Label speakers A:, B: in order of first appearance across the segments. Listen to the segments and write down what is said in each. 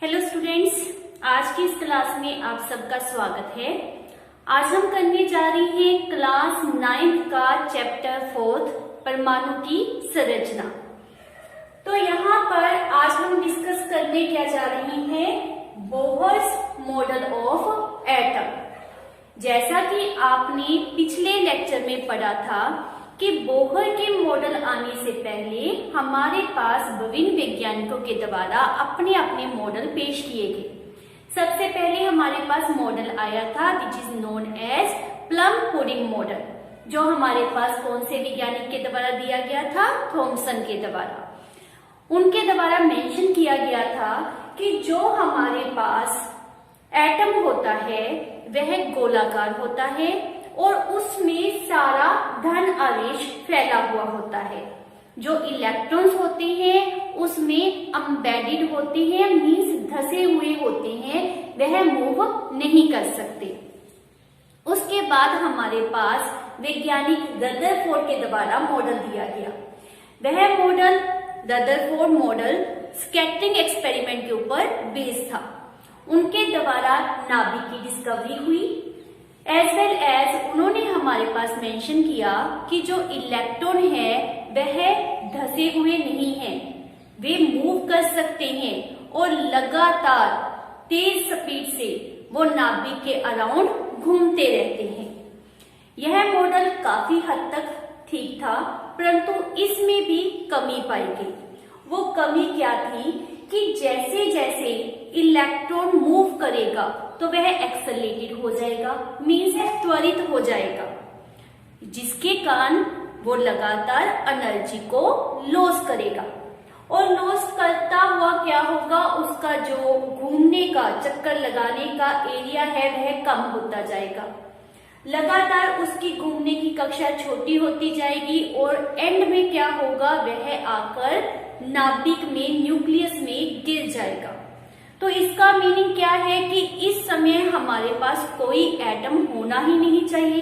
A: Hello students, आज की इस क्लास में आप सबका स्वागत है। आज हम करने जा रहे हैं क्लास 9 का चैप्टर 4 परमाणु की संरचना। तो यहाँ पर आज हम डिस्कस करने क्या जा रहे हैं, बोहर्स मॉडल ऑफ एटम। जैसा कि आपने पिछले लेक्चर में पढ़ा था कि बोहर के मॉडल आने से पहले हमारे पास विभिन्न वैज्ञानिकों के द्वारा अपने अपने मॉडल पेश किए गए। सबसे पहले हमारे पास मॉडल आया था which is known as plum pudding model, जो हमारे पास कौन से वैज्ञानिक के द्वारा दिया गया था, थॉमसन के द्वारा। उनके द्वारा मेंशन किया गया था कि जो हमारे पास एटम होता है वह गोलाकार होता है और उसमें सारा धन आवेश फैला हुआ होता है। जो इलेक्ट्रॉन्स होते हैं उसमें एम्बेडेड होते हैं, मींस धसे हुए होते हैं, वह मूव नहीं कर सकते। उसके बाद हमारे पास वैज्ञानिक रदरफोर्ड के द्वारा मॉडल दिया गया। वह model Rutherford model scattering experiment के ऊपर बेस्ड था। उनके द्वारा नाभिक की डिस्कवरी हुई, एज वेल एज उन्होंने हमारे पास मेंशन किया कि जो इलेक्ट्रॉन है वह धसे हुए नहीं हैं, वे मूव कर सकते हैं और लगातार तेज स्पीड से वो नाभिक के अराउंड घूमते रहते हैं। यह मॉडल काफी हद तक ठीक था, परंतु इसमें भी कमी पाई गई। वो कमी क्या थी कि जैसे जैसे इलेक्ट्रॉन मूव करेगा तो वह एक्सेलरेटेड हो जाएगा, मीन्स त्वरित हो जाएगा, जिसके कारण वो लगातार एनर्जी को लॉस करेगा। और लॉस करता हुआ क्या होगा, उसका जो घूमने का, चक्कर लगाने का एरिया है वह कम होता जाएगा। लगातार उसकी घूमने की कक्षा छोटी होती जाएगी और एंड में क्या होगा, वह आकर नाभिक में, न्यूक्लियस में गिर जाएगा। तो इसका मीनिंग क्या है कि इस समय हमारे पास कोई एटम होना ही नहीं चाहिए।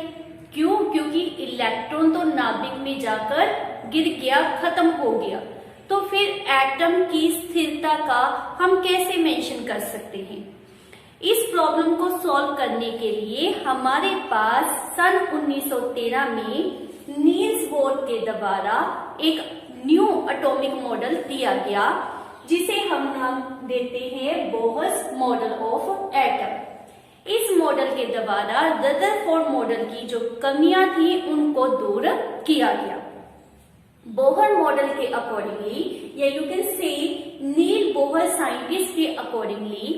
A: क्यों? क्योंकि इलेक्ट्रॉन तो नाभिक में जाकर गिर गया, खत्म हो गया। तो फिर एटम की स्थिरता का हम कैसे मेंशन कर सकते हैं? इस प्रॉब्लम को सॉल्व करने के लिए हमारे पास सन 1913 में नील्स बोर के द्वारा एक न्यू एटॉमिक मॉडल दिया गया, जिसे हम नाम देते हैं बोहर्स मॉडल ऑफ एटम। इस मॉडल के द्वारा रदरफोर्ड मॉडल की जो कमियां थी उनको दूर किया गया। बोहर मॉडल के अकॉर्डिंगली, या you can say Neil Bohr scientist के अकॉर्डिंगली,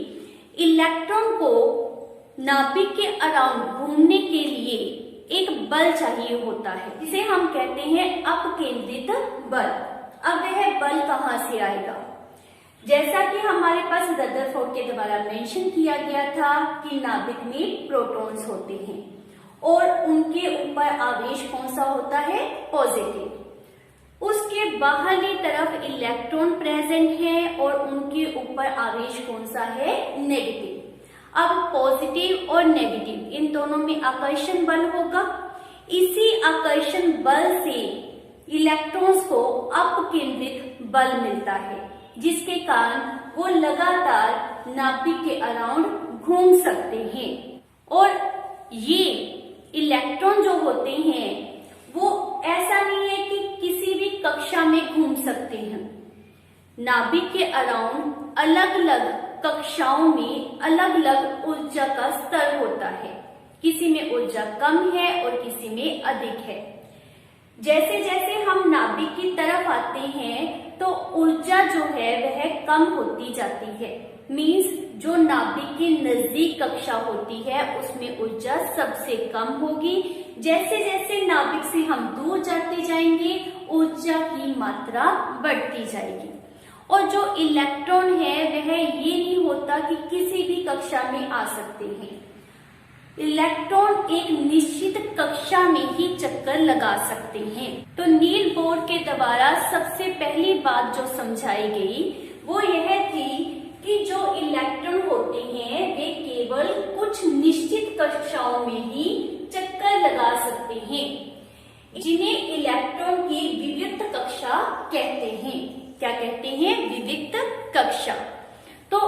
A: इलेक्ट्रॉन को नाभिक के अराउंड घूमने के लिए एक बल चाहिए होता है, जिसे हम कहते हैं अपकेंद्रित बल। अब वह बल कहां से आएगा? जैसा कि हमारे पास रदरफोर्ड के द्वारा मेंशन किया गया था कि नाभिक में प्रोटॉन्स होते हैं और उनके ऊपर आवेश कौन सा होता है, पॉजिटिव। उसके बाहरली तरफ इलेक्ट्रॉन प्रेजेंट है और उनके ऊपर आवेश कौन सा है, नेगेटिव। अब पॉजिटिव और नेगेटिव इन दोनों में आकर्षण बल होगा। इसी आकर्षण बल से इलेक्ट्रॉन्स को अपकेंद्रित बल मिलता है, जिसके कारण वो लगातार नाभिक के अराउंड घूम सकते हैं। और ये इलेक्ट्रॉन जो होते हैं वो ऐसा नहीं है कि किसी भी कक्षा में घूम सकते हैं। नाभिक के अराउंड अलग अलग कक्षाओं में अलग अलग ऊर्जा का स्तर होता है, किसी में ऊर्जा कम है और किसी में अधिक है। जैसे जैसे हम नाभिक की तरफ आते हैं तो ऊर्जा जो है वह कम होती जाती है, मींस जो नाभिक के नजदीक कक्षा होती है उसमें ऊर्जा सबसे कम होगी। जैसे जैसे नाभिक से हम दूर जाते जाएंगे ऊर्जा की मात्रा बढ़ती जाएगी। और जो इलेक्ट्रॉन है वह ये नहीं होता कि किसी भी कक्षा में आ सकते हैं। इलेक्ट्रॉन एक निश्चित कक्षा में ही चक्कर लगा सकते हैं। तो नील बोर के द्वारा सबसे पहली बात जो समझाई गई वो यह थी कि जो इलेक्ट्रॉन होते हैं वे केवल कुछ निश्चित कक्षाओं में ही चक्कर लगा सकते हैं, जिन्हें इलेक्ट्रॉन की विविक्त कक्षा कहते हैं। क्या कहते हैं? विविक्त कक्षा। तो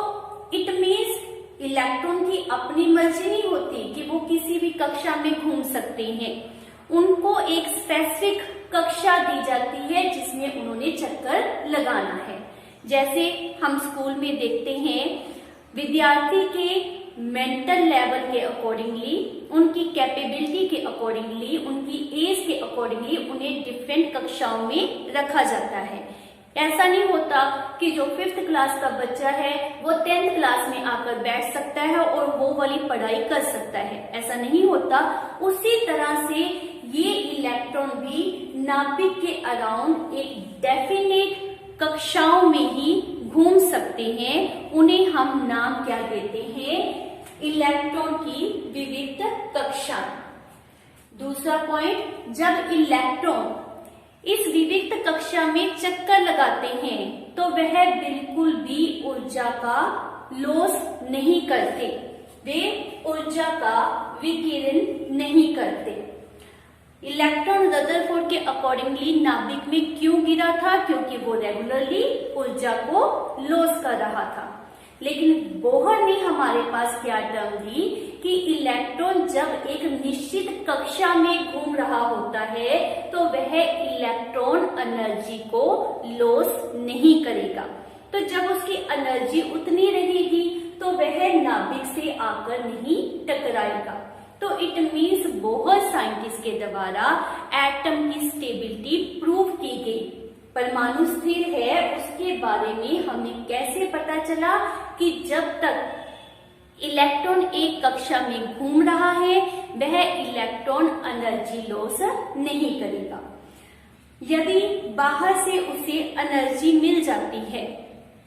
A: इलेक्ट्रॉन की अपनी मर्जी नहीं होती कि वो किसी भी कक्षा में घूम सकते हैं। उनको एक स्पेसिफिक कक्षा दी जाती है जिसमें उन्होंने चक्कर लगाना है। जैसे हम स्कूल में देखते हैं, विद्यार्थी के मेंटल लेवल के अकॉर्डिंगली, उनकी कैपेबिलिटी के अकॉर्डिंगली, उनकी एज के अकॉर्डिंगली उन्हें डिफरेंट कक्षाओं में रखा जाता है। ऐसा नहीं होता कि जो 5th क्लास का बच्चा है वो 10th क्लास में आकर बैठ सकता है और वो वाली पढ़ाई कर सकता है, ऐसा नहीं होता। उसी तरह से ये इलेक्ट्रॉन भी नाभिक के अराउंड एक डेफिनेट कक्षाओं में ही घूम सकते हैं। उन्हें हम नाम क्या देते हैं? इलेक्ट्रॉन की विविध कक्षा। दूसरा पॉइंट, जब इलेक्ट्रॉन इस विविध कक्षा में चक्कर लगाते हैं तो वह बिल्कुल भी ऊर्जा का लॉस नहीं करते, वे ऊर्जा का विकिरण नहीं करते। इलेक्ट्रॉन रदरफोर्ड के अकॉर्डिंगली नाभिक में क्यों गिरा था? क्योंकि वो रेगुलरली ऊर्जा को लॉस कर रहा था। लेकिन बोहर ने हमारे पास क्या टर्म दी कि इलेक्ट्रॉन जब एक निश्चित कक्षा में घूम रहा होता है तो वह इलेक्ट्रॉन एनर्जी को लॉस नहीं करेगा। तो जब उसकी एनर्जी उतनी रहेगी तो वह नाभिक से आकर नहीं टकराएगा। तो इट मीन्स बोहर साइंटिस्ट के द्वारा एटम की स्टेबिलिटी प्रूव की गई। परमाणु स्थिर है उसके बारे में हमें कैसे पता चला कि जब तक इलेक्ट्रॉन एक कक्षा में घूम रहा है वह इलेक्ट्रॉन एनर्जी लॉस नहीं करेगा। यदि बाहर से उसे एनर्जी मिल जाती है,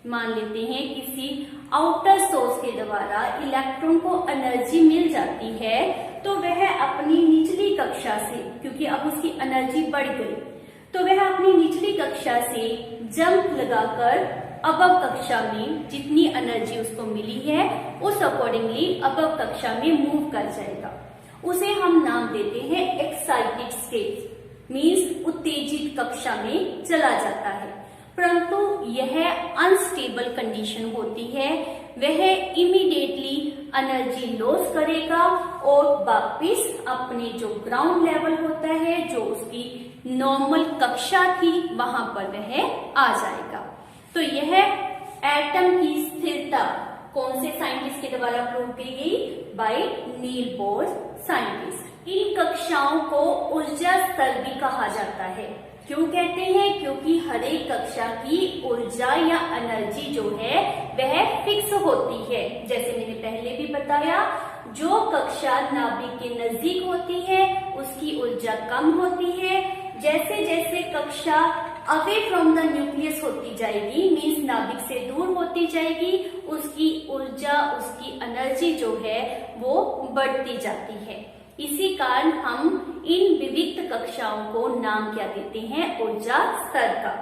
A: मान लेते हैं किसी आउटर सोर्स के द्वारा इलेक्ट्रॉन को एनर्जी मिल जाती है, तो वह अपनी निचली कक्षा से, क्योंकि अब उसकी एनर्जी बढ़ गई, तो वह अपनी निचली कक्षा से जंप लगाकर अबव कक्षा में जितनी एनर्जी उसको मिली है उस अकॉर्डिंगली अबव कक्षा में मूव कर जाएगा। उसे हम नाम देते हैं एक्साइटेड स्टेट, मीन्स उत्तेजित कक्षा में चला जाता है। परंतु यह अनस्टेबल कंडीशन होती है, वह इमीडिएटली एनर्जी लॉस करेगा और वापिस अपने जो ग्राउंड लेवल होता है, जो उसकी नॉर्मल कक्षा थी, वहां पर वह आ जाएगा। तो यह एटम की स्थिरता कौन से साइंटिस्ट के द्वारा प्रूव की गई? By Niels Bohr scientist. इन कक्षाओं को ऊर्जा स्तर भी कहा जाता है। क्यों कहते हैं? क्योंकि हर एक कक्षा की ऊर्जा या एनर्जी जो है वह फिक्स होती है। जैसे मैंने पहले भी बताया, जो कक्षा नाभिक के नजदीक होती है उसकी ऊर्जा कम होती है। जैसे जैसे कक्षा अवे फ्रॉम द न्यूक्लियस होती जाएगी, मीन्स नाभिक से दूर होती जाएगी, उसकी ऊर्जा, उसकी एनर्जी जो है वो बढ़ती जाती है। इसी कारण हम इन विविध कक्षाओं को नाम क्या देते हैं? ऊर्जा स्तर का।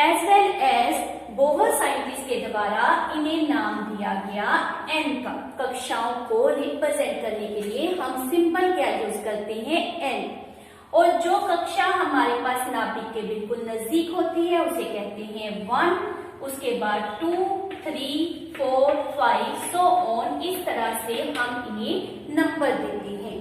A: As well as Bohr scientist के द्वारा इन्हें नाम दिया गया एन का। कक्षाओं को रिप्रेजेंट करने के लिए हम सिंपल क्या यूज करते हैं? एन। और जो कक्षा हमारे पास नाभिक के बिल्कुल नजदीक होती है उसे कहते हैं 1, उसके बाद 2, 3, 4, 5 सो ऑन। इस तरह से हम इन्हें नंबर देते हैं।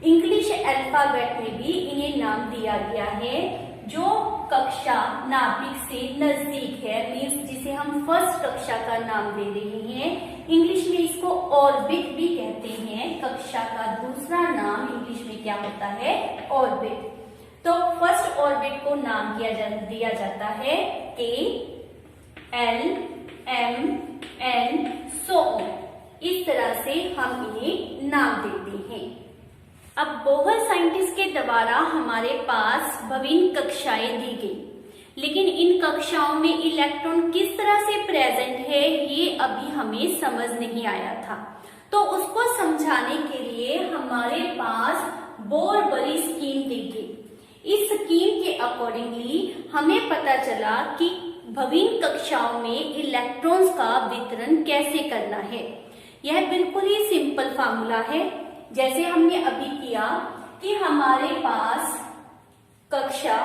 A: इंग्लिश अल्फाबेट में भी इन्हें नाम दिया गया है। जो कक्षा नाभिक से नजदीक है, मीन्स जिसे हम फर्स्ट कक्षा का नाम दे रहे हैं, इंग्लिश में इसको ऑर्बिट भी कहते हैं। कक्षा का दूसरा नाम इंग्लिश में क्या होता है? ऑर्बिट। तो फर्स्ट ऑर्बिट को नाम दिया जाता है K, L, M, N so on. इस तरह से हम इन्हें नाम देते हैं। अब बोहर साइंटिस्ट के द्वारा हमारे पास विभिन्न कक्षाएं दी गई, लेकिन इन कक्षाओं में इलेक्ट्रॉन किस तरह से प्रेजेंट है ये अभी हमें समझ नहीं आया था। तो उसको समझाने के लिए हमारे पास बोर बड़ी स्कीम दी गई। इस स्कीम के अकॉर्डिंगली हमें पता चला कि विभिन्न कक्षाओं में इलेक्ट्रॉन्स का वितरण कैसे करना है। यह बिल्कुल ही सिंपल फार्मूला है, जैसे हमने अभी किया कि हमारे पास कक्षा,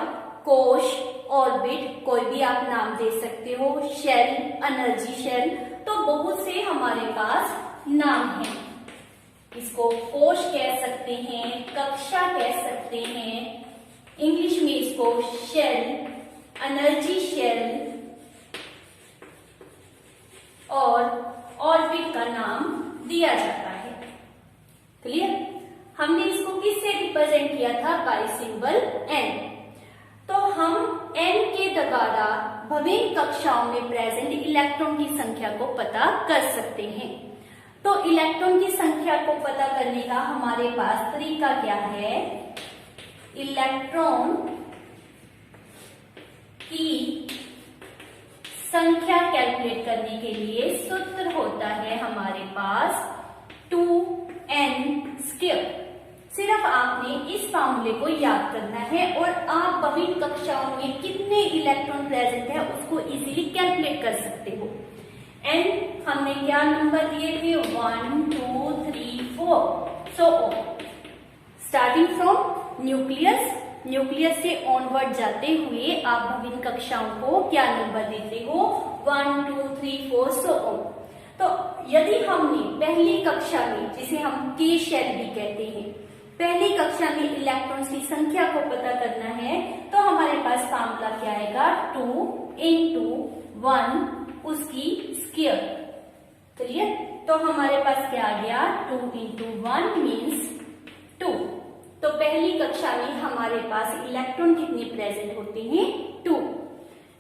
A: कोश, ऑर्बिट, कोई भी आप नाम दे सकते हो, शेल, एनर्जी शेल, तो बहुत से हमारे पास नाम है। इसको कोश कह सकते हैं, कक्षा कह सकते हैं, इंग्लिश में इसको शेल, एनर्जी शेल और ऑर्बिट का नाम दिया जाता है। क्लियर? हमने इसको किससे रिप्रेजेंट किया था? By symbol n. तो हम एन के द्वारा विभिन्न कक्षाओं में प्रेजेंट इलेक्ट्रॉन की संख्या को पता कर सकते हैं। तो इलेक्ट्रॉन की संख्या को पता करने का हमारे पास तरीका क्या है? इलेक्ट्रॉन की संख्या कैलकुलेट करने के लिए सूत्र होता है हमारे पास 2n²। सिर्फ आपने इस फार्मूले को याद करना है और आप विभिन्न कक्षाओं में कितने इलेक्ट्रॉन प्रेजेंट है उसको इजीली कैलकुलेट कर सकते हो। एन हमने क्या नंबर दिए थे? 1 2 3 4। सो स्टार्टिंग फ्रॉम न्यूक्लियस से ऑनवर्ड जाते हुए आप विभिन्न कक्षाओं को क्या नंबर देते हो? 1 2 3 4 सो ऑन। तो यदि हमने पहली कक्षा में, जिसे हम के शेल भी कहते हैं, पहली कक्षा में इलेक्ट्रॉन्स की संख्या को पता करना है तो हमारे पास फार्मूला क्या आएगा? 2 × 1 उसकी स्क्वायर। क्लियर? तो हमारे पास क्या आ गया? 2 × 1 मीन्स 2। तो पहली कक्षा में हमारे पास इलेक्ट्रॉन कितने प्रेजेंट होते हैं? 2।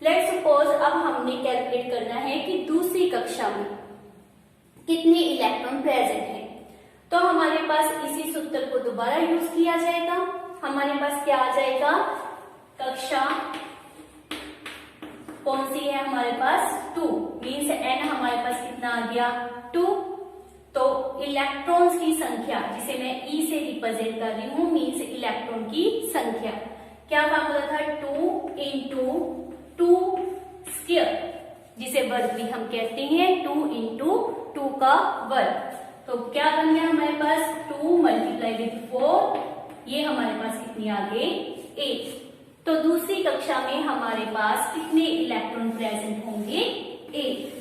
A: लेट्स सपोज अब हमने कैलकुलेट करना है कि दूसरी कक्षा में कितने इलेक्ट्रॉन प्रेजेंट है। तो हमारे पास इसी सूत्र को दोबारा यूज किया जाएगा। हमारे पास क्या आ जाएगा? कक्षा कौन सी है हमारे पास? 2 मीन्स एन हमारे पास कितना आ गया? 2। तो इलेक्ट्रॉन्स की संख्या, जिसे मैं ई से रिप्रेजेंट कर रही हूं, मीन्स इलेक्ट्रॉन की संख्या, क्या फार्मूला था? 2 × 2², जिसे वर्ग भी हम कहते हैं। 2 × 2 का वर्ग। तो क्या बन गया हमारे पास? 2 × 4। ये हमारे पास कितनी आ गई? 8। तो दूसरी कक्षा में हमारे पास कितने इलेक्ट्रॉन प्रेजेंट होंगे? 8।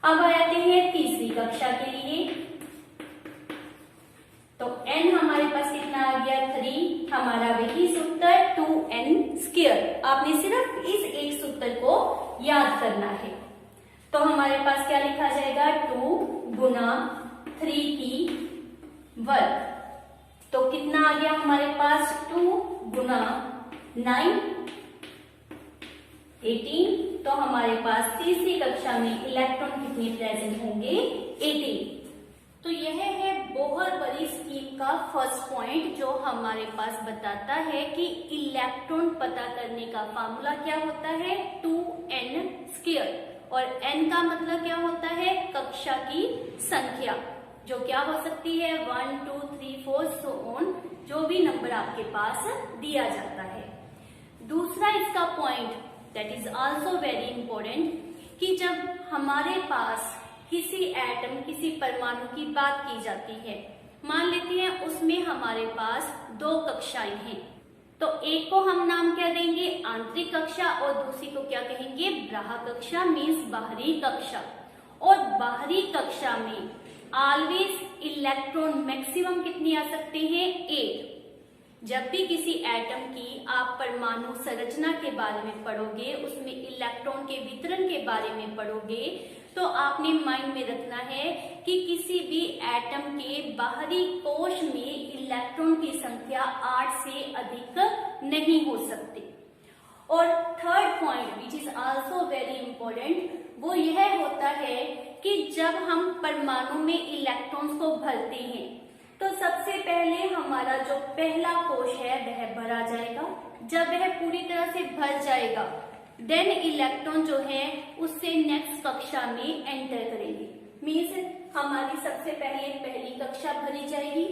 A: अब आते हैं तीसरी कक्षा के लिए। तो n हमारे पास कितना आ गया? 3। हमारा वही सूत्र 2n²। आपने सिर्फ इस एक सूत्र को याद करना है। तो हमारे पास क्या लिखा जाएगा? 2 × 3 की वर्ग। तो कितना आ गया हमारे पास? 2 × 9 18। तो हमारे पास तीसरी कक्षा में इलेक्ट्रॉन कितने प्रेजेंट होंगे? 18। तो यह है बोहर बरी स्कीम का फर्स्ट पॉइंट, जो हमारे पास बताता है कि इलेक्ट्रॉन पता करने का फार्मूला क्या होता है? 2n²। और n का मतलब क्या होता है? कक्षा की संख्या, जो क्या हो सकती है? 1 2 3 4 सो ऑन, जो भी नंबर आपके पास दिया जाता है। दूसरा इसका point that is also very important, कि जब हमारे पास किसी एटम, किसी परमाणु की बात की जाती है, मान लेते हैं उसमें हमारे पास 2 कक्षाएं हैं। तो एक को हम नाम क्या देंगे? आंतरिक कक्षा, और दूसरी को क्या कहेंगे? बाह्य कक्षा मीन्स बाहरी कक्षा। और बाहरी कक्षा में ऑलवेज इलेक्ट्रॉन मैक्सिमम कितने आ सकते हैं? 8। जब भी किसी एटम की आप परमाणु संरचना के बारे में पढ़ोगे, उसमें इलेक्ट्रॉन के वितरण के बारे में पढ़ोगे, तो आपने माइंड में रखना है कि किसी भी एटम के बाहरी कोश में इलेक्ट्रॉन की संख्या 8 से अधिक नहीं हो सकती। और third point which is also very important, वो यह होता है कि जब हम परमाणु में इलेक्ट्रॉन्स को भरते हैं तो सबसे पहले हमारा जो पहला कोश है वह भरा जाएगा। जब वह पूरी तरह से भर जाएगा, देन इलेक्ट्रॉन जो है उससे नेक्स्ट कक्षा में एंटर करेंगे। मीन्स हमारी सबसे पहले पहली कक्षा भरी जाएगी।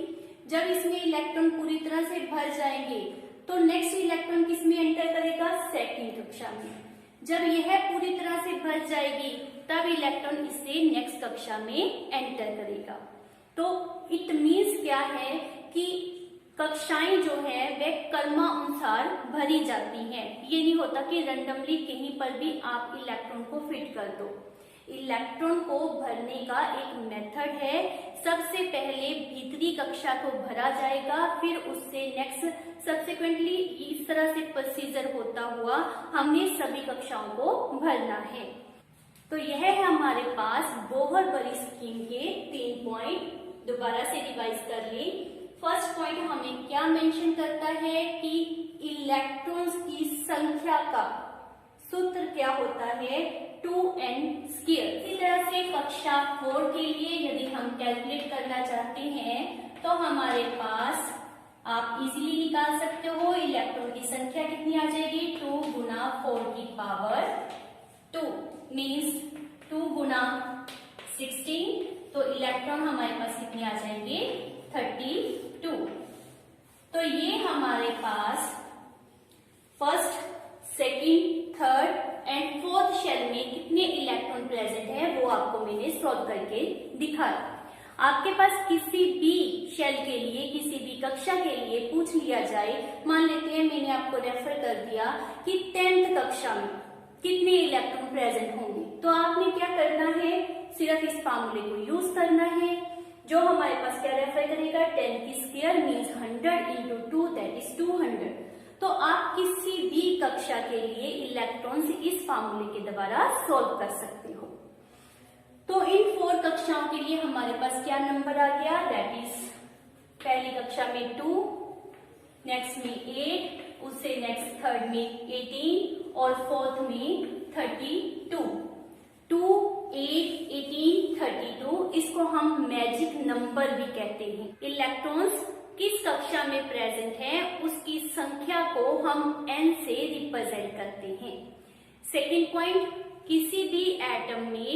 A: जब इसमें इलेक्ट्रॉन पूरी तरह से भर जाएंगे तो नेक्स्ट इलेक्ट्रॉन किस में एंटर करेगा? सेकंड कक्षा में। जब यह पूरी तरह से भर जाएगी तब इलेक्ट्रॉन इससे नेक्स्ट कक्षा में एंटर करेगा। तो इट मीन्स क्या है कि कक्षाएं जो है वे क्रमानुसार भरी जाती हैं। ये नहीं होता कि रैंडमली कहीं पर भी आप इलेक्ट्रॉन को फिट कर दो। इलेक्ट्रॉन को भरने का एक मेथड है। सबसे पहले भीतरी कक्षा को भरा जाएगा, फिर उससे नेक्स्ट सब्सिक्वेंटली इस तरह से प्रोसीजर होता हुआ हमने सभी कक्षाओं को भरना है। तो यह है हमारे पास बोहर बरी स्कीम के 3 पॉइंट। दोबारा से रिवाइज कर लें। फर्स्ट पॉइंट हमें क्या मेंशन करता है कि इलेक्ट्रॉन्स की संख्या का सूत्र क्या होता है, 2n²। इसी तरह से कक्षा 4 के लिए यदि हम कैलकुलेट करना चाहते हैं तो हमारे पास आप इजीली निकाल सकते हो। इलेक्ट्रॉन की संख्या कितनी आ जाएगी, 2 गुना 4 की पावर 2 मीन्स 2 गुना 16। तो इलेक्ट्रॉन हमारे पास कितने आ जाएंगे, 32। तो ये हमारे पास first, second, third and fourth shell में कितने इलेक्ट्रॉन प्रेजेंट है वो आपको मैंने सॉल्व करके दिखाया। आपके पास किसी भी शेल के लिए, किसी भी कक्षा के लिए पूछ लिया जाए, मान लेते हैं मैंने आपको रेफर कर दिया कि 10th कक्षा में कितने इलेक्ट्रॉन प्रेजेंट होंगे, तो आपने क्या करना है, सिर्फ इस फार्मूले को यूज करना है। जो हमारे पास क्या रेफर करेगा, 10 की square means 100 into 2 that is 200। तो आप किसी भी कक्षा के लिए इलेक्ट्रॉन्स इस फार्मूले के द्वारा सॉल्व कर सकते हो। तो इन 4 कक्षाओं के लिए हमारे पास क्या नंबर आ गया, दैट इज पहली कक्षा में 2, नेक्स्ट में 8, उससे नेक्स्ट थर्ड में 18 और फोर्थ में 32। 2, 8, 18, 32 इसको हम मैजिक नंबर भी कहते हैं। इलेक्ट्रॉन्स किस कक्षा में प्रेजेंट है उसकी संख्या को हम n से रिप्रेजेंट करते हैं। सेकेंड पॉइंट, किसी भी एटम में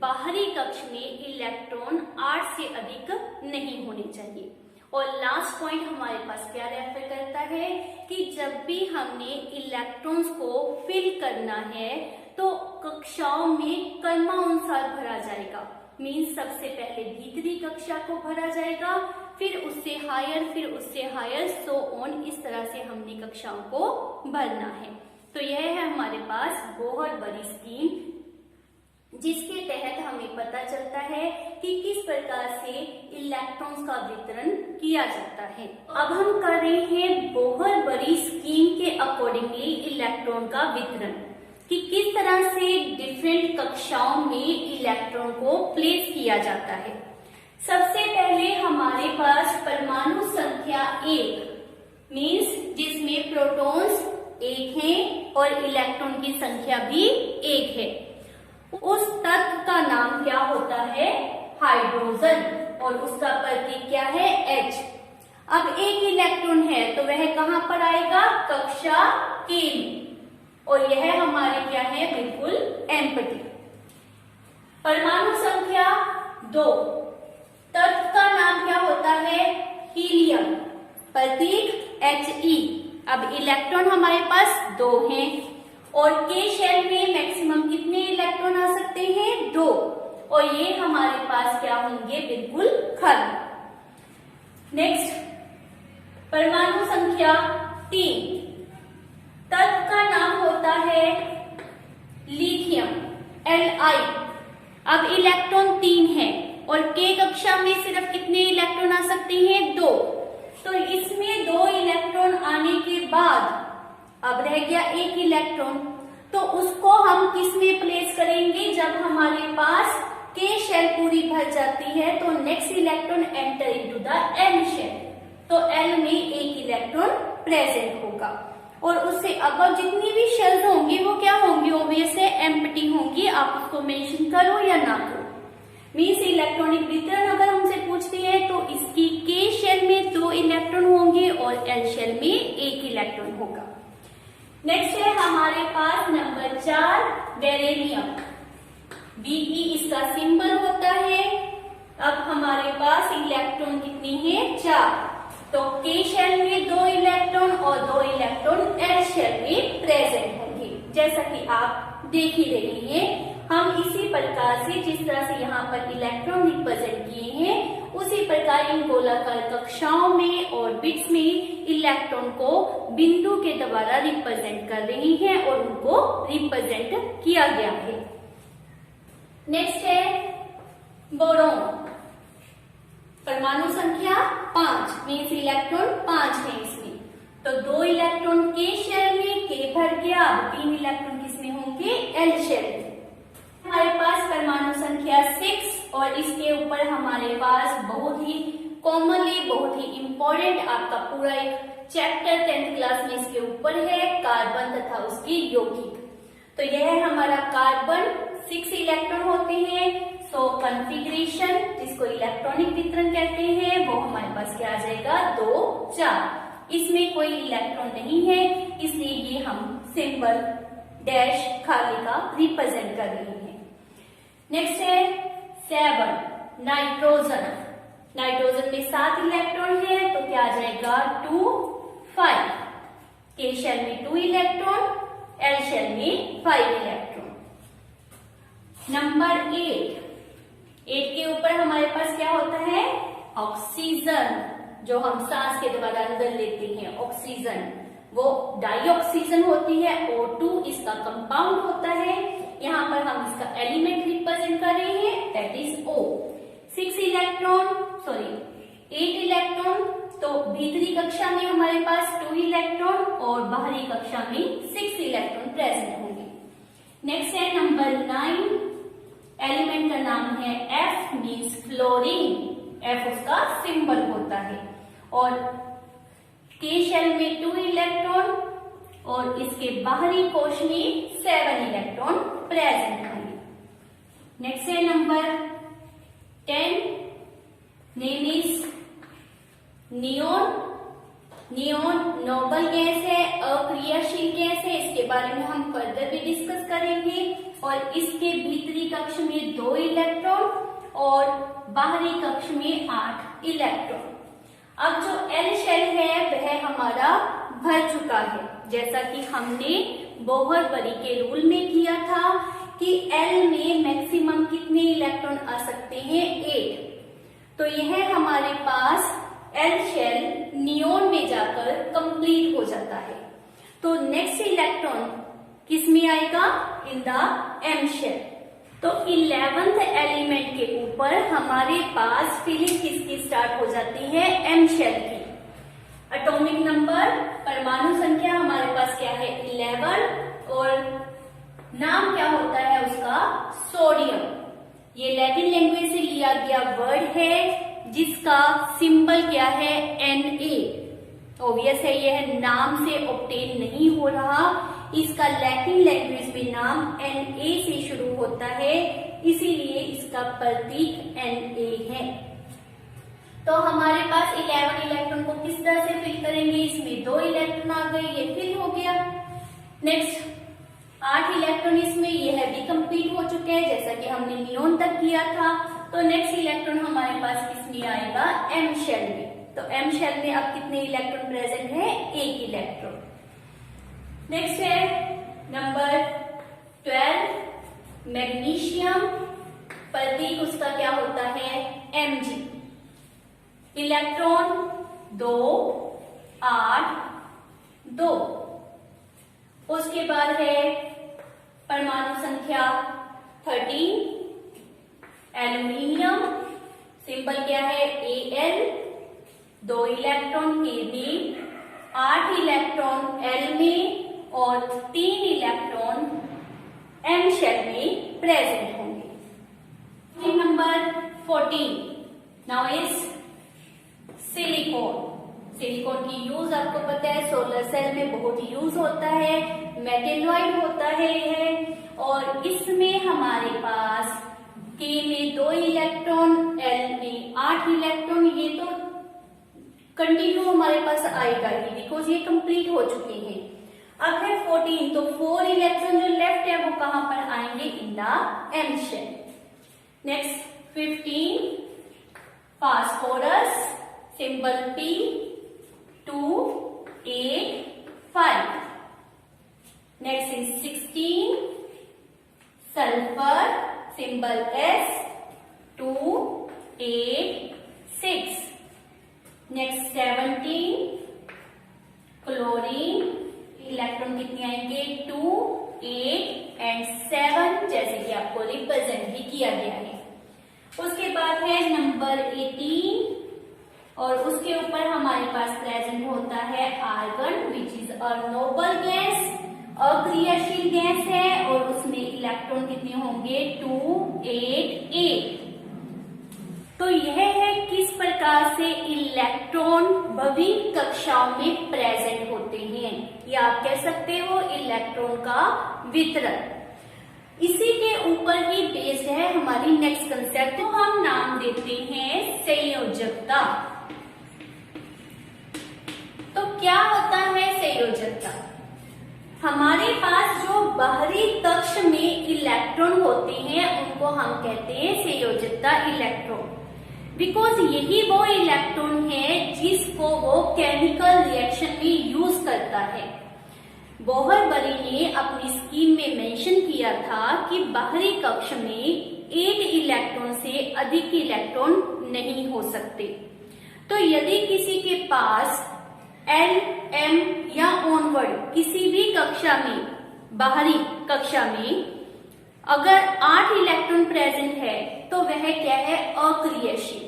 A: बाहरी कक्ष में इलेक्ट्रॉन 8 से अधिक नहीं होने चाहिए। और लास्ट पॉइंट हमारे पास क्या रेफर करता है कि जब भी हमने इलेक्ट्रॉन्स को फिल करना है तो कक्षाओं में क्रमानुसार भरा जाएगा। मीन्स सबसे पहले भीतरी कक्षा को भरा जाएगा, फिर उससे हायर सो ऑन, इस तरह से हमने कक्षाओं को भरना है। तो यह है हमारे पास बोहर बरी स्कीम, जिसके तहत हमें पता चलता है कि किस प्रकार से इलेक्ट्रॉन्स का वितरण किया जाता है। अब हम कर रहे हैं बोहर बरी स्कीम के अकॉर्डिंगली इलेक्ट्रॉन का वितरण, कि किस तरह से डिफरेंट कक्षाओं में इलेक्ट्रॉन को प्लेस किया जाता है। सबसे पहले हमारे पास परमाणु संख्या 1 मीन्स जिसमें प्रोटॉन्स 1 हैं और इलेक्ट्रॉन की संख्या भी 1 है, उस तत्व का नाम क्या होता है, हाइड्रोजन, और उसका प्रतीक क्या है, H। अब एक इलेक्ट्रॉन है तो वह कहां पर आएगा, कक्षा K में, और यह हमारे क्या है, बिल्कुल एम्प्टी। परमाणु संख्या 2, तत्व का नाम क्या होता है, हीलियम, प्रतीक He। अब इलेक्ट्रॉन हमारे पास 2 हैं और K शेल में मैक्सिमम कितने इलेक्ट्रॉन आ सकते हैं, 2, और ये हमारे पास क्या होंगे, बिल्कुल खाली। नेक्स्ट परमाणु संख्या 3, तत्व का नाम होता है लिथियम, Li। अब इलेक्ट्रॉन 3 है और K कक्षा में सिर्फ कितने इलेक्ट्रॉन आ सकते हैं, 2। तो इसमें 2 इलेक्ट्रॉन आने के बाद अब रह गया 1 इलेक्ट्रॉन, तो उसको हम किस में प्लेस करेंगे, जब हमारे पास K शेल पूरी भर जाती है तो next electron enter into the L shell, तो L में 1 इलेक्ट्रॉन प्रेजेंट होगा और उससे अब जितनी भी शेल्स होंगी वो क्या होंगी, ऑब्वियस है एम्प्टी होंगी। आप उसको मेंशन करो या ना करो, मीन्स इलेक्ट्रॉनिक वितरण अगर हमसे पूछती है तो इसकी K शेल में 2 इलेक्ट्रॉन होंगे और L शेल में 1 इलेक्ट्रॉन होगा। नेक्स्ट है हमारे पास नंबर 4, बेरिलियम, Be इसका सिंबल होता है। अब हमारे पास इलेक्ट्रॉन कितनी है, 4, तो K शेल में 2 इलेक्ट्रॉन और 2 इलेक्ट्रॉन L शेल में प्रेजेंट होंगे, जैसा कि आप देख ही रहे हैं। हम इसी प्रकार से जिस तरह से यहाँ पर इलेक्ट्रॉन रिप्रेजेंट किए हैं उसी प्रकार इन गोलाकार कक्षाओं में और बिट्स में इलेक्ट्रॉन को बिंदु के द्वारा रिप्रेजेंट कर रही हैं और उनको रिप्रेजेंट किया गया है। नेक्स्ट है बोरोन, परमाणु संख्या 5, मीन्स इलेक्ट्रॉन 5 है इसमें। तो 2 इलेक्ट्रॉन के शेल में, के भर गया, अब 3 इलेक्ट्रॉन किसमें होंगे, एल शेल में। हमारे पास परमाणु संख्या 6 और इसके ऊपर हमारे पास बहुत ही कॉमनली, बहुत ही इंपॉर्टेंट आपका पूरा एक चैप्टर 10th क्लास में इसके ऊपर है, कार्बन तथा उसकी यौगिक। तो यह है हमारा कार्बन, 6 इलेक्ट्रॉन होते हैं। सो कॉन्फ़िगरेशन, जिसको इलेक्ट्रॉनिक वितरण कहते हैं, वो हमारे पास क्या आ जाएगा, 2 4। इसमें कोई इलेक्ट्रॉन नहीं है, इसलिए ये हम सिंबल डैश खाली का रिप्रेजेंट कर रहे हैं। नेक्स्ट है 7 नाइट्रोजन। नाइट्रोजन में 7 इलेक्ट्रॉन है, तो क्या आ जाएगा 2 5। के शेल में 2 इलेक्ट्रॉन, एल शेल में 5 इलेक्ट्रॉन। नंबर 8 के ऊपर हमारे पास क्या होता है, ऑक्सीजन, जो हम सांस के द्वारा अंदर लेते हैं। ऑक्सीजन वो डाइऑक्सीजन होती है, O2 इसका कंपाउंड होता है। यहाँ पर हम इसका एलिमेंट रिप्रेजेंट कर रहे हैं, दैट इज O। 8 इलेक्ट्रॉन, तो भीतरी कक्षा में हमारे पास 2 इलेक्ट्रॉन और बाहरी कक्षा में 6 इलेक्ट्रॉन प्रेजेंट होंगे। नेक्स्ट है नंबर 9, एलिमेंट का नाम है F, मीन्स फ्लोरीन। F उसका सिंबल होता है। और के शेल में 2 इलेक्ट्रॉन और इसके बाहरी कोश में 7 इलेक्ट्रॉन प्रेजेंट होंगे। नेक्स्ट है number 10, name is neon. Neon noble gas है, अक्रियाशील गैस है, इसके बारे में हम फर्दर भी डिस्कस करेंगे। और इसके भीतरी कक्ष में 2 इलेक्ट्रॉन और बाहरी कक्ष में 8 इलेक्ट्रॉन। अब जो एल शेल है वह हमारा भर चुका है, जैसा कि हमने बोहर-बरी के रूल में किया था कि एल में मैक्सिमम कितने इलेक्ट्रॉन आ सकते हैं, 8। तो यह हमारे पास एल शेल नियोन में जाकर कंप्लीट हो जाता है। तो नेक्स्ट इलेक्ट्रॉन किस में आएगा, इन द एम शेल। तो 11th एलिमेंट के ऊपर हमारे पास फिलिंग किसकी स्टार्ट हो जाती है, एम शेल की। एटॉमिक नंबर, परमाणु संख्या हमारे पास क्या है, 11 और नाम क्या होता है उसका, सोडियम। ये लैटिन लैंग्वेज से लिया गया वर्ड है जिसका सिंबल क्या है, Na। ऑब्वियस है यह नाम से ऑब्टेन नहीं हो रहा, इसका लैटिन लैंग्वेज में नाम Na से शुरू होता है, इसीलिए इसका प्रतीक Na है। तो हमारे पास 11 इलेक्ट्रॉन को किस तरह से फिल करेंगे, इसमें 2 इलेक्ट्रॉन आ गए, ये फिल हो गया। नेक्स्ट 8 इलेक्ट्रॉन इसमें, यह भी कंप्लीट हो चुके हैं जैसा कि हमने नियोन तक किया था। तो नेक्स्ट इलेक्ट्रॉन हमारे पास किसमें आएगा, एम शेल में। तो एम शेल में अब कितने इलेक्ट्रॉन प्रेजेंट है, 1 इलेक्ट्रॉन। नेक्स्ट है नंबर 12 मैग्नीशियम, प्रतीक उसका क्या होता है, Mg। इलेक्ट्रॉन 2 8 2। उसके बाद है परमाणु संख्या 13 एल्यूमिनियम, सिंबल क्या है, Al। 2 इलेक्ट्रॉन के में, 8 इलेक्ट्रॉन एल में और 3 इलेक्ट्रॉन एम शेल में प्रेजेंट होंगे। Number 14 now is silicon. Silicon की यूज आपको पता है, सोलर सेल में बहुत यूज होता है, मेटेलॉइड होता है यह। और इसमें हमारे पास के में 2 इलेक्ट्रॉन, एल में 8 इलेक्ट्रॉन, ये तो कंटिन्यू हमारे पास आएगा ही बिकॉज ये कंप्लीट हो चुके हैं। अब है 14, तो 4 इलेक्ट्रॉन जो लेफ्ट है वो कहां पर आएंगे, in the M shell. Next 15 phosphorus, symbol P 2 8 5। Next is 16 sulphur, symbol S 2 8 6। Next 17 chlorine, electron कितने आएंगे, 2 8 एंड 7 जैसे कि आपको रिप्रेजेंट भी किया गया है। उसके बाद है नंबर 18 और उसके ऊपर हमारे पास प्रेजेंट होता है argon which is a noble gas, अक्रियाशील गैस है और उसमें इलेक्ट्रॉन कितने होंगे 2, 8, 8। तो यह है किस प्रकार से इलेक्ट्रॉन विभिन्न कक्षाओं में प्रेजेंट होते हैं, या आप कह सकते हो इलेक्ट्रॉन का वितरण। इसी के ऊपर ही बेस्ड है हमारी नेक्स्ट कंसेप्ट, तो हम नाम देते हैं संयोजकता। तो क्या होता है संयोजकता? हमारे पास जो बाहरी कक्ष में इलेक्ट्रॉन होते हैं उनको हम कहते हैं संयोजकता इलेक्ट्रॉन, बिकॉज यही वो इलेक्ट्रॉन है जिसको वो केमिकल रिएक्शन में यूज करता है। बोहरबरी ने अपनी स्कीम में मेंशन किया था कि बाहरी कक्ष में 8 इलेक्ट्रॉन से अधिक इलेक्ट्रॉन नहीं हो सकते। तो यदि किसी के पास L, M या ऑनवर्ड किसी भी कक्षा में, बाहरी कक्षा में अगर 8 इलेक्ट्रॉन प्रेजेंट है तो वह क्या है, अक्रियाशील।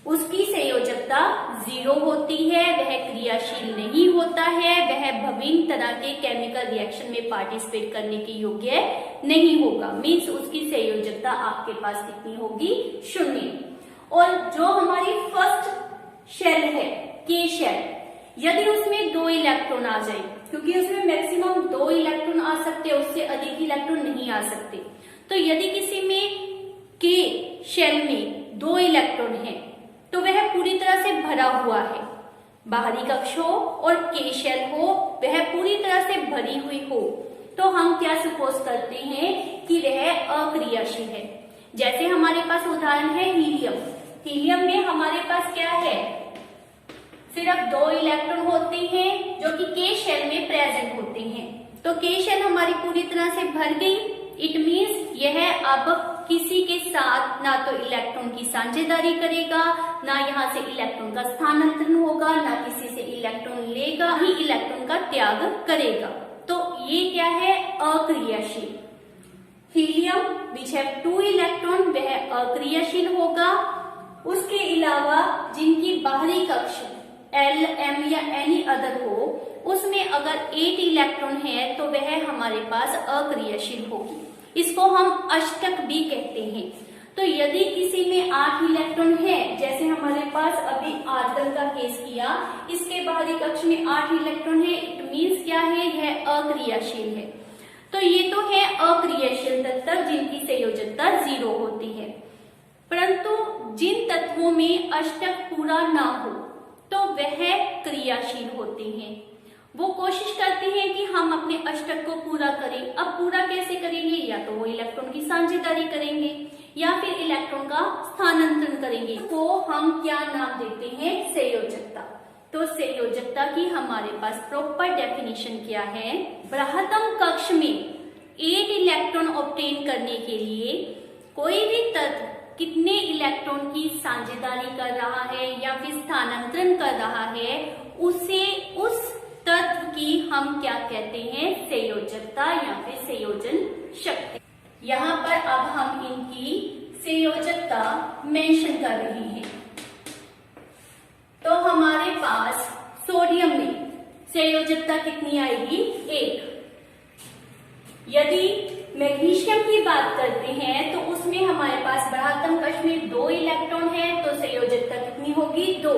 A: उसकी संयोजकता 0 होती है, वह क्रियाशील नहीं होता है, वह विभिन्न तरह के केमिकल रिएक्शन में पार्टिसिपेट करने के योग्य नहीं होगा। मीन्स उसकी संयोजकता आपके पास कितनी होगी, 0। और जो हमारी फर्स्ट शेल है के शेल, यदि उसमें 2 इलेक्ट्रॉन आ जाए, क्योंकि उसमें मैक्सिमम 2 इलेक्ट्रॉन आ सकते हैं, उससे अधिक इलेक्ट्रॉन नहीं आ सकते। तो यदि किसी में के शेल में 2 इलेक्ट्रॉन है तो वह पूरी तरह से भरा हुआ है, बाहरी कक्ष हो और के शेल हो वह पूरी तरह से भरी हुई हो, तो हम क्या सपोज करते हैं कि वह अक्रियाशील है। जैसे हमारे पास उदाहरण है हीलियम। हीलियम में हमारे पास क्या है, सिर्फ 2 इलेक्ट्रॉन होते हैं जो कि के शेल में प्रेजेंट होते हैं। तो के शेल हमारी पूरी तरह से भर गई, इट मीन्स यह अब किसी के साथ ना तो इलेक्ट्रॉन की साझेदारी करेगा, ना यहाँ से इलेक्ट्रॉन का स्थानांतरण होगा, ना किसी से इलेक्ट्रॉन लेगा, ही इलेक्ट्रॉन का त्याग करेगा। तो ये क्या है, अक्रियाशील। हीलियम विच हैव 2 इलेक्ट्रॉन वह अक्रियाशील होगा। उसके अलावा जिनकी बाहरी कक्ष L, M या एनी अदर हो, उसमें अगर 8 इलेक्ट्रॉन है तो वह हमारे पास अक्रियाशील होगी। इसको हम अष्टक भी कहते हैं। तो यदि किसी में 8 इलेक्ट्रॉन है, जैसे हमारे पास अभी आर्गन का केस किया, इसके बाहरी कक्ष में 8 इलेक्ट्रॉन है, इट मीन्स क्या है, यह अक्रियाशील है। तो ये तो है अक्रियाशील तत्व जिनकी संयोजकता 0 होती है। परंतु जिन तत्वों में अष्टक पूरा ना हो तो वह क्रियाशील होते हैं। वो कोशिश करते हैं कि हम अपने अष्टक को पूरा करें। अब पूरा कैसे करेंगे, या तो वो इलेक्ट्रॉन की साझेदारी करेंगे या फिर इलेक्ट्रॉन का स्थानांतरण करेंगे। तो हम क्या नाम देते हैं, संयोजकता। तो संयोजकता की हमारे पास प्रॉपर डेफिनेशन क्या है, बृहत्तम कक्ष में 8 इलेक्ट्रॉन ऑब्टेन करने के लिए कोई भी तत्व कितने इलेक्ट्रॉन की साझेदारी कर रहा है या फिर स्थानांतरण कर रहा है, उसे उस तत्व की हम क्या कहते हैं, संयोजकता या फिर संयोजन शक्ति। यहाँ पर अब हम इनकी संयोजकता मेंशन कर रहे हैं। तो हमारे पास सोडियम में संयोजकता कितनी आएगी, 1। यदि मैग्नीशियम की बात करते हैं तो उसमें हमारे पास बृहत्तम कक्ष में 2 इलेक्ट्रॉन है, तो संयोजकता कितनी होगी, 2।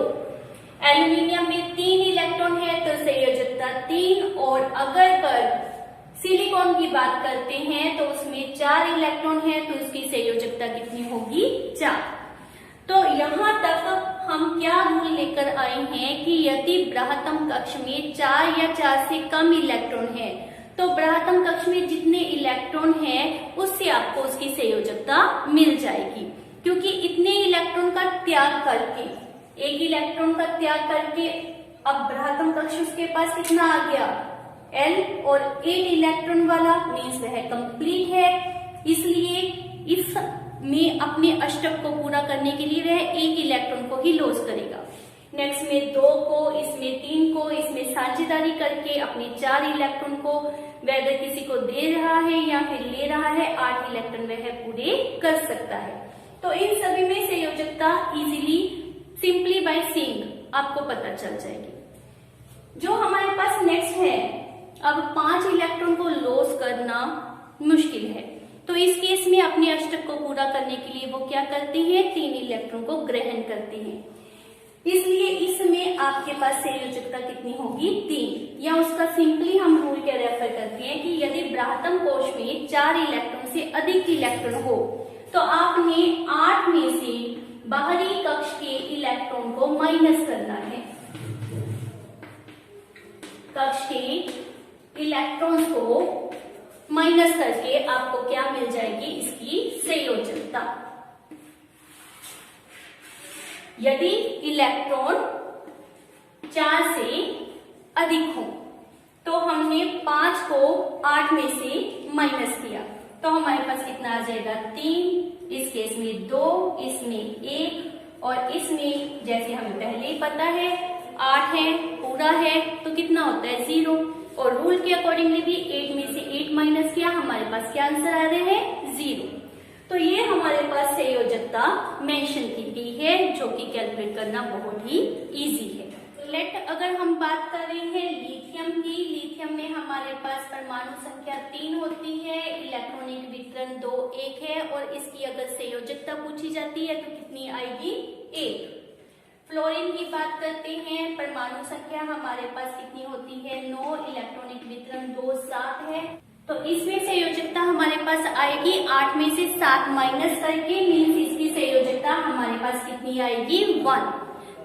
A: एल्यूमिनियम में 3 इलेक्ट्रॉन है तो संयोजकता 3। और अगर पर सिलिकॉन की बात करते हैं तो उसमें 4 इलेक्ट्रॉन है तो उसकी संयोजकता कितनी होगी, 4। तो यहाँ तक हम क्या रूल लेकर आए हैं कि यदि बृहत्तम कक्ष में 4 या 4 से कम इलेक्ट्रॉन है तो बृहत्तम कक्ष में जितने इलेक्ट्रॉन हैं उससे आपको उसकी संयोजकता मिल जाएगी। क्योंकि इतने इलेक्ट्रॉन का त्याग करके, एक इलेक्ट्रॉन का त्याग करके अब बृहत्तम कक्ष उसके पास कितना आ गया, L, और 8 इलेक्ट्रॉन वाला, मीन्स वह कंप्लीट है। इसलिए इसमें अपने अष्टक को पूरा करने के लिए वह 1 इलेक्ट्रॉन को ही लॉस करेगा। नेक्स्ट में 2 को, इसमें 3 को, इसमें साझेदारी करके अपने 4 इलेक्ट्रॉन को वेदर किसी को दे रहा है या फिर ले रहा है, 8 इलेक्ट्रॉन वह पूरे कर सकता है। तो इन सभी में संयोजकता इजीली सिंपली बाय सीइंग आपको पता चल जाएगी। जो हमारे पास नेक्स्ट है, अब 5 इलेक्ट्रॉन को लॉस करना मुश्किल है, तो इस केस में अपने अष्टक को पूरा करने के लिए वो क्या करते हैं, 3 इलेक्ट्रॉन को ग्रहण करते हैं। इसलिए इसमें आपके पास संयोजकता कितनी होगी, 3, या उसका सिंपली हम रूल क्या रेफर करते हैं कि यदि बृहत्तम कोश में 4 इलेक्ट्रॉन से अधिक इलेक्ट्रॉन हो तो आपने 8 में से बाहरी कक्ष के इलेक्ट्रॉन को माइनस करना है। कक्ष के इलेक्ट्रॉन्स को माइनस करके आपको क्या मिल जाएगी, इसकी संयोजकता। यदि इलेक्ट्रॉन 4 से अधिक हो तो हमने 5 को 8 में से माइनस किया तो हमारे पास कितना आ जाएगा, 3, इस केस में 2, इसमें 1 और इसमें जैसे हमें पहले ही पता है 8 है पूरा है तो कितना होता है, 0। और रूल के अकॉर्डिंगली भी 8 में से 8 माइनस किया, हमारे पास क्या आंसर आ रहा है, 0। तो ये हमारे पास संयोजकता मेंशन की गई है जो कि कैलकुलेट करना बहुत ही इजी है। लेट अगर हम बात कर रहे हैं लिथियम की, लिथियम में हमारे पास परमाणु संख्या 3 होती है, इलेक्ट्रॉनिक वितरण 2 1 है और इसकी अगर संयोजकता पूछी जाती है तो कितनी आएगी, 1। फ्लोरीन की बात करते हैं, परमाणु संख्या हमारे पास कितनी होती है, 9, इलेक्ट्रॉनिक वितरण 2 7 है, तो इसमें संयोजकता हमारे पास आएगी 8 में से 7 माइनस करके, मीन्स इसकी संयोजकता हमारे पास कितनी आएगी, 1।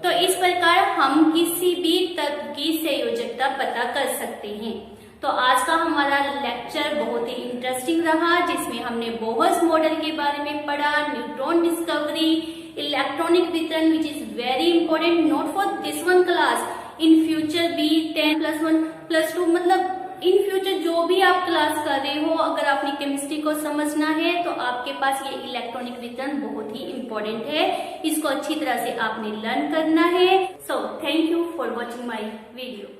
A: तो इस प्रकार हम किसी भी तत्व की संयोजकता पता कर सकते हैं। तो आज का हमारा लेक्चर बहुत ही इंटरेस्टिंग रहा, जिसमें हमने बोहर्स मॉडल के बारे में पढ़ा, न्यूट्रॉन डिस्कवरी, इलेक्ट्रॉनिक वितरण which is very important not for this one class, in future भी 10+1+2 मतलब इन फ्यूचर जो भी आप क्लास कर रहे हो, अगर आपने केमिस्ट्री को समझना है तो आपके पास ये इलेक्ट्रॉनिक वितरण बहुत ही इंपॉर्टेंट है, इसको अच्छी तरह से आपने लर्न करना है। So thank you for watching my video.